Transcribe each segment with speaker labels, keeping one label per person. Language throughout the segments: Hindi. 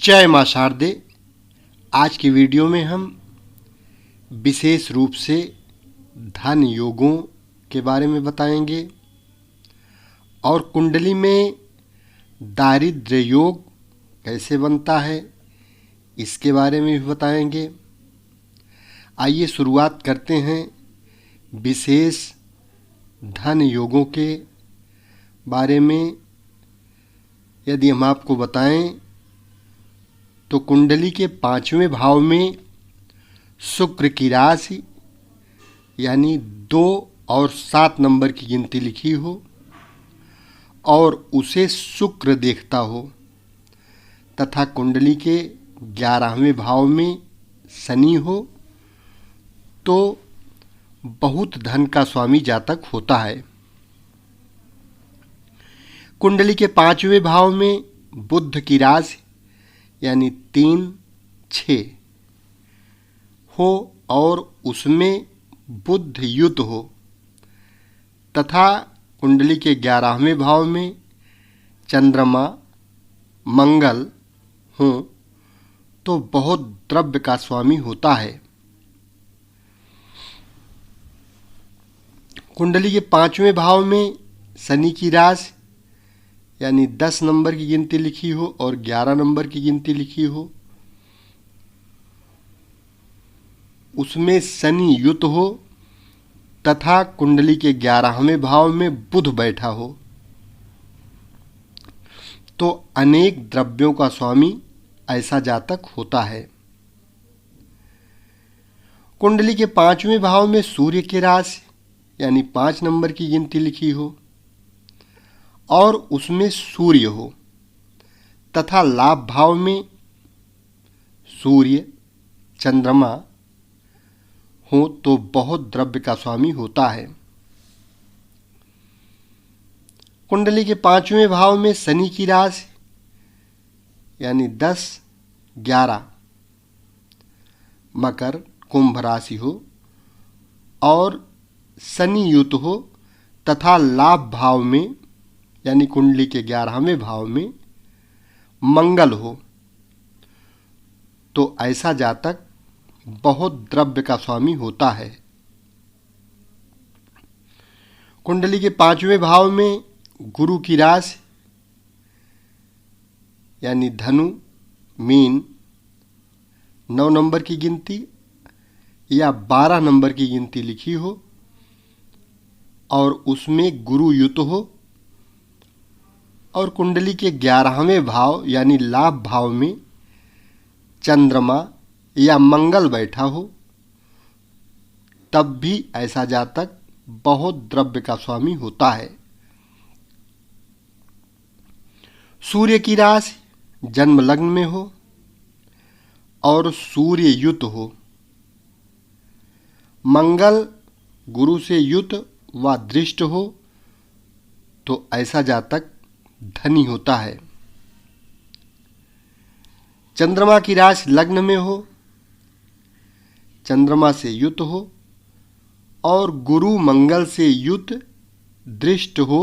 Speaker 1: जय मां शारदे। आज की वीडियो में हम विशेष रूप से धन योगों के बारे में बताएंगे और कुंडली में दारिद्र्य योग कैसे बनता है इसके बारे में भी बताएंगे। आइए शुरुआत करते हैं विशेष धन योगों के बारे में। यदि हम आपको बताएं तो कुंडली के 5वें भाव में शुक्र की राशि यानी 2 और 7 नंबर की गिनती लिखी हो और उसे शुक्र देखता हो तथा कुंडली के 11वें भाव में शनि हो तो बहुत धन का स्वामी जातक होता है। कुंडली के 5वें भाव में बुध की राशि यानी 3, 6 हो और उसमें बुध युत हो तथा कुंडली के 11वें भाव में चंद्रमा मंगल हो तो बहुत द्रव्य का स्वामी होता है। कुंडली के 5वें भाव में शनि की राशि यानी 10 नंबर की गिनती लिखी हो और 11 नंबर की गिनती लिखी हो, उसमें शनि युत हो तथा कुंडली के 11वें भाव में बुध बैठा हो तो अनेक द्रव्यों का स्वामी ऐसा जातक होता है। कुंडली के 5वें भाव में सूर्य की राशि यानी 5 नंबर की गिनती लिखी हो और उसमें सूर्य हो तथा लाभ भाव में सूर्य चंद्रमा हो तो बहुत द्रव्य का स्वामी होता है। कुंडली के 5वें भाव में शनि की राशि यानी 10, 11 मकर कुंभ राशि हो और शनि युत हो तथा लाभ भाव में यानी कुंडली के 11वें भाव में मंगल हो तो ऐसा जातक बहुत द्रव्य का स्वामी होता है। कुंडली के 5वें भाव में गुरु की राशि यानी धनु मीन 9 नंबर की गिनती या 12 नंबर की गिनती लिखी हो और उसमें गुरु युत हो और कुंडली के 11वें भाव यानी लाभ भाव में चंद्रमा या मंगल बैठा हो तब भी ऐसा जातक बहुत द्रव्य का स्वामी होता है। सूर्य की राशि जन्म लग्न में हो और सूर्य युत हो, मंगल गुरु से युत व दृष्ट हो तो ऐसा जातक धनी होता है। चंद्रमा की राशि लग्न में हो, चंद्रमा से युत हो और गुरु मंगल से युत दृष्ट हो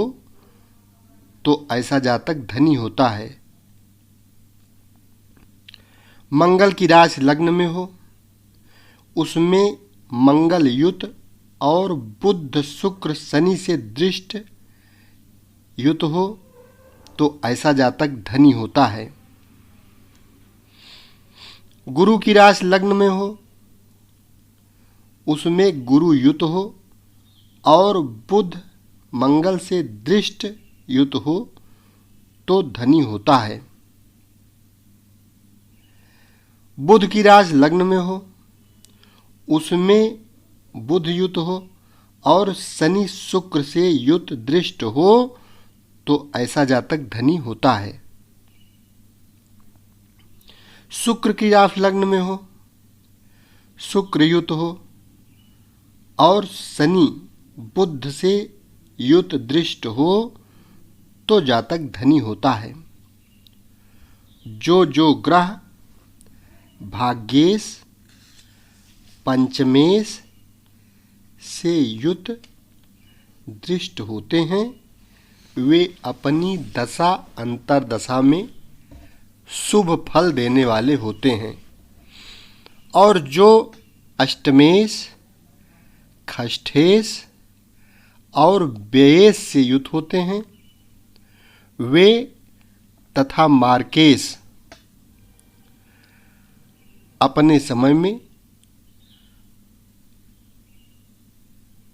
Speaker 1: तो ऐसा जातक धनी होता है। मंगल की राशि लग्न में हो, उसमें मंगल युत और बुध शुक्र शनि से दृष्ट युत हो तो ऐसा जातक धनी होता है। गुरु की राशि लग्न में हो, उसमें गुरु युत हो और बुध मंगल से दृष्ट युत हो तो धनी होता है। बुध की राशि लग्न में हो, उसमें बुध युत हो और शनि शुक्र से युत दृष्ट हो तो ऐसा जातक धनी होता है। शुक्र की राशि लग्न में हो, शुक्र युत हो और शनि बुध से युत दृष्ट हो तो जातक धनी होता है। जो ग्रह भाग्येश पंचमेश से युत दृष्ट होते हैं वे अपनी दशा अंतर्दशा में शुभ फल देने वाले होते हैं। और जो अष्टमेश, खष्ठेश और व्ययेश से युक्त होते हैं वे तथा मार्केश अपने समय में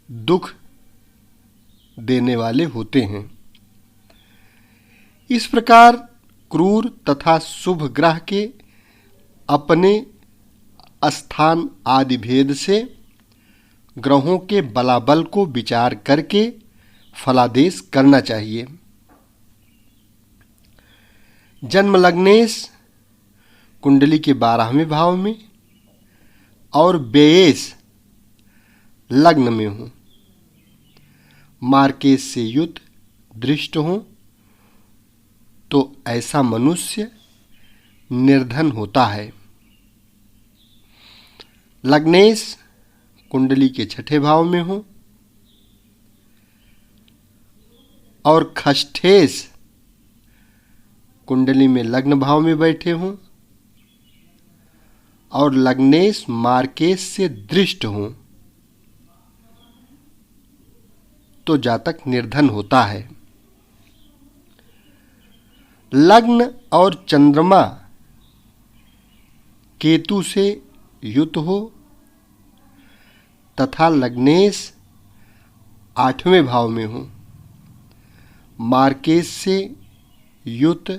Speaker 1: दुख देने वाले होते हैं। इस प्रकार क्रूर तथा शुभ ग्रह के अपने स्थान आदि भेद से ग्रहों के बलाबल को विचार करके फलादेश करना चाहिए। जन्म लग्नेश कुंडली के 12वें भाव में और व्ययेश लग्न में हो, मार्केश से युक्त दृष्ट हो तो ऐसा मनुष्य निर्धन होता है। लग्नेश कुंडली के 6ठे भाव में हो और खष्ठेश कुंडली में लग्न भाव में बैठे हों और लग्नेश मार्केश से दृष्ट हों तो जातक निर्धन होता है। लग्न और चंद्रमा केतु से युक्त हो तथा लग्नेश 8वें भाव में हो, मार्केश से युक्त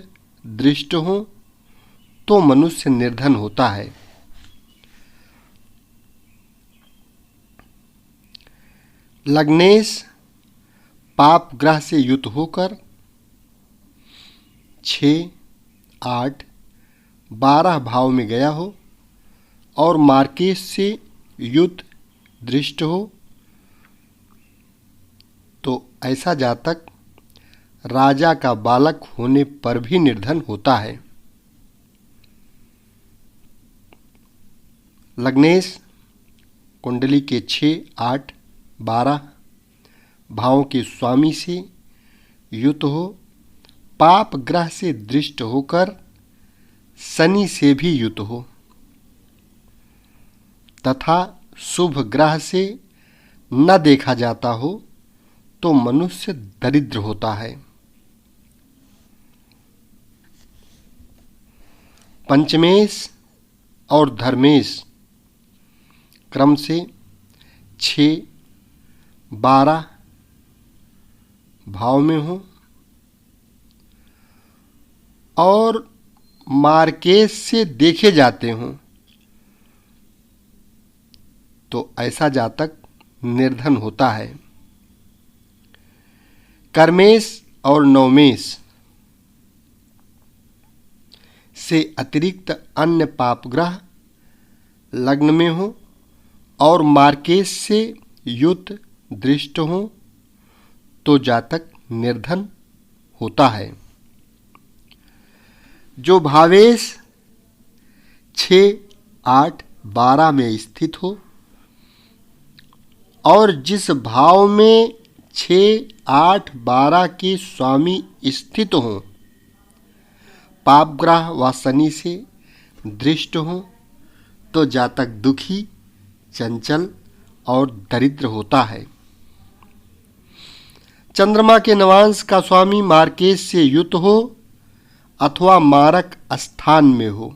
Speaker 1: दृष्ट हो तो मनुष्य निर्धन होता है। लग्नेश पाप ग्रह से युक्त होकर 6, 8, 12 भाव में गया हो और मार्केश से युक्त दृष्ट हो तो ऐसा जातक राजा का बालक होने पर भी निर्धन होता है। लग्नेश कुंडली के 6, 8, 12 भावों के स्वामी से युक्त हो, पाप ग्रह से दृष्ट होकर शनि से भी युक्त हो तथा शुभ ग्रह से न देखा जाता हो तो मनुष्य दरिद्र होता है। पंचमेश और धर्मेश क्रम से 6, 12 भाव में हो और मार्केश से देखे जाते हों तो ऐसा जातक निर्धन होता है। कर्मेश और नवमेश से अतिरिक्त अन्य पाप ग्रह लग्न में हो और मार्केश से युक्त दृष्ट हो तो जातक निर्धन होता है। जो भावेश 6, 8, 12 में स्थित हो और जिस भाव में 6, 8, 12 के स्वामी स्थित हों, पाप ग्रह व शनि से दृष्ट हों तो जातक दुखी, चंचल और दरिद्र होता है। चंद्रमा के नवांश का स्वामी मार्केश से युक्त हो अथवा मारक स्थान में हो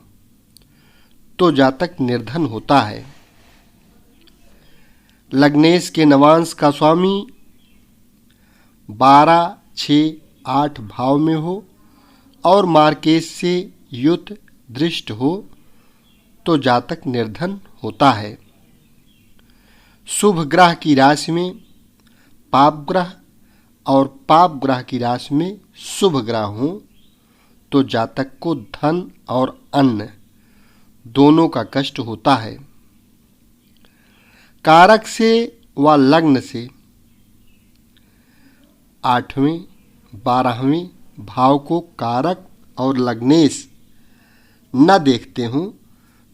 Speaker 1: तो जातक निर्धन होता है। लग्नेश के नवांश का स्वामी 12, 6, 8 भाव में हो और मार्केश से युक्त दृष्ट हो तो जातक निर्धन होता है। शुभ ग्रह की राशि में पाप ग्रह और पाप ग्रह की राशि में शुभ ग्रह हो तो जातक को धन और अन्न दोनों का कष्ट होता है। कारक से व लग्न से 8वें, 12वें भाव को कारक और लग्नेश न देखते हों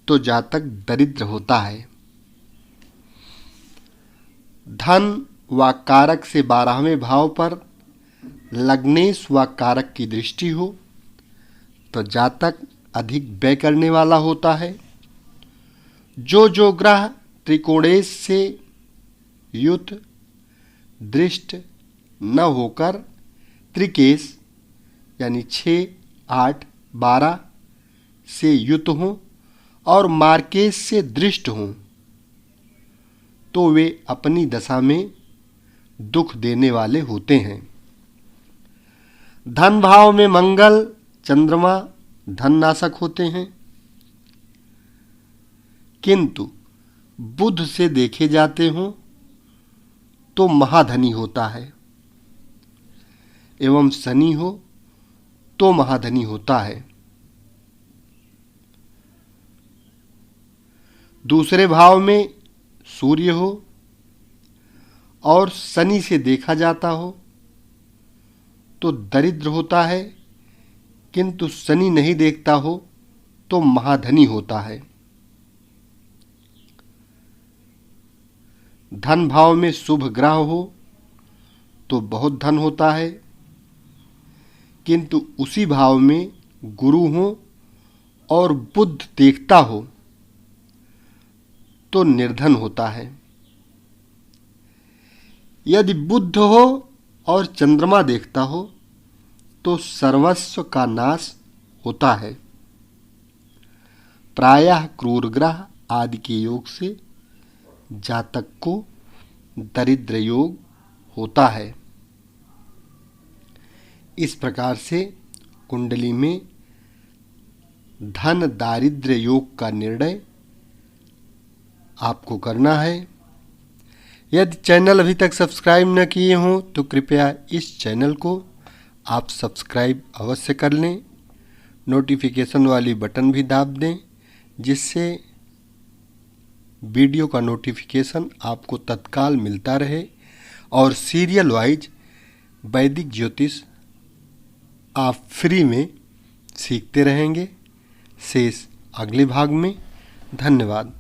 Speaker 1: तो जातक दरिद्र होता है। धन व कारक से 12वें भाव पर लग्नेश व कारक की दृष्टि हो तो जातक अधिक व्यय करने वाला होता है। जो ग्रह त्रिकोणेश से युत दृष्ट न होकर त्रिकेश यानी 6, 8, 12 से युत हों और मार्केश से दृष्ट हों तो वे अपनी दशा में दुख देने वाले होते हैं। धन भाव में मंगल, चंद्रमा धन नाशक होते हैं, किंतु बुध से देखे जाते हों तो महाधनी होता है एवं शनि हो तो महाधनी होता है। दूसरे भाव में सूर्य हो और शनि से देखा जाता हो तो दरिद्र होता है, किंतु शनि नहीं देखता हो तो महाधनी होता है। धन भाव में शुभ ग्रह हो तो बहुत धन होता है, किंतु उसी भाव में गुरु हो और बुध देखता हो तो निर्धन होता है। यदि बुध हो और चंद्रमा देखता हो तो सर्वस्व का नाश होता है। प्रायः क्रूर ग्रह आदि के योग से जातक को दरिद्र योग होता है। इस प्रकार से कुंडली में धन दारिद्र्य योग का निर्णय आपको करना है। यदि चैनल अभी तक सब्सक्राइब न किए हों तो कृपया इस चैनल को आप सब्सक्राइब अवश्य कर लें। नोटिफिकेशन वाली बटन भी दाब दें, जिससे वीडियो का नोटिफिकेशन आपको तत्काल मिलता रहे और सीरियल वाइज वैदिक ज्योतिष आप फ्री में सीखते रहेंगे। शेष अगले भाग में। धन्यवाद।